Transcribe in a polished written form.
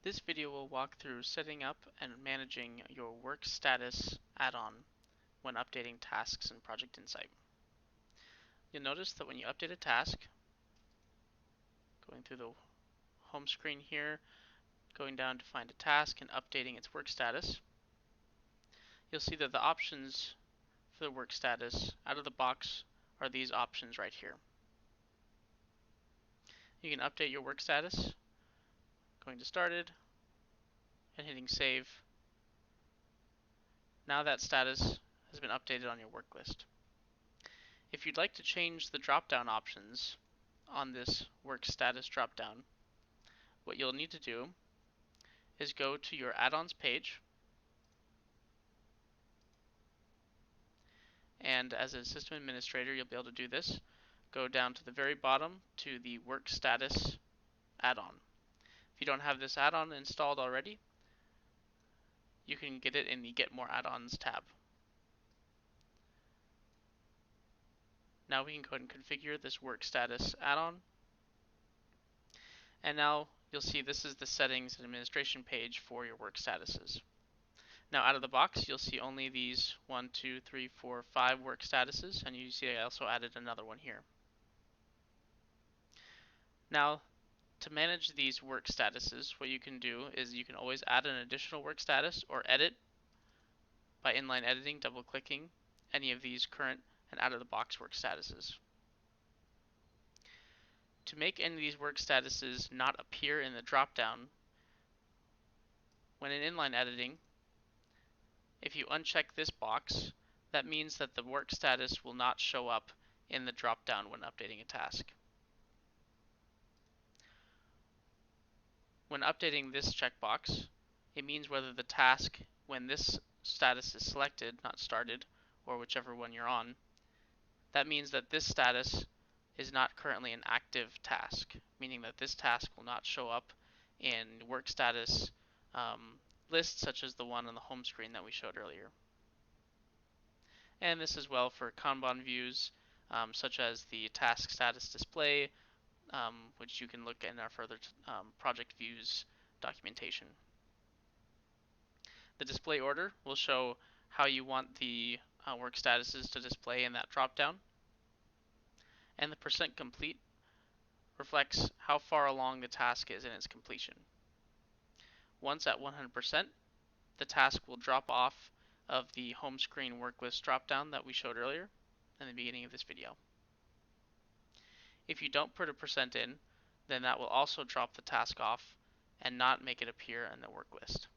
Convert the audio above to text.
This video will walk through setting up and managing your work status add-on when updating tasks in Project Insight. You'll notice that when you update a task, going through the home screen here, going down to find a task and updating its work status, you'll see that the options for the work status out of the box are these options right here. You can update your work status, going to Started, and hitting Save. Now that status has been updated on your work list. If you'd like to change the drop-down options on this work status drop-down, what you'll need to do is go to your add-ons page, and as a system administrator you'll be able to do this. Go down to the very bottom to the work status add-on. If you don't have this add-on installed already, you can get it in the Get More Add-ons tab. Now we can go ahead and configure this work status add-on. And now you'll see this is the settings and administration page for your work statuses. Now out of the box you'll see only these 1, 2, 3, 4, 5 work statuses, and you see I also added another one here. Now to manage these work statuses, what you can do is you can always add an additional work status or edit by inline editing, double clicking any of these current and out of the box work statuses. To make any of these work statuses not appear in the drop-down, when in inline editing, if you uncheck this box, that means that the work status will not show up in the drop-down when updating a task. When updating this checkbox, it means whether the task, when this status is selected, not started, or whichever one you're on, that means that this status is not currently an active task, meaning that this task will not show up in work status lists such as the one on the home screen that we showed earlier. And this is well for Kanban views such as the task status display, which you can look in our further project views documentation. The display order will show how you want the work statuses to display in that drop-down. And the percent complete reflects how far along the task is in its completion. Once at 100%, the task will drop off of the home screen work list drop-down that we showed earlier in the beginning of this video. If you don't put a percent in, then that will also drop the task off and not make it appear in the work list.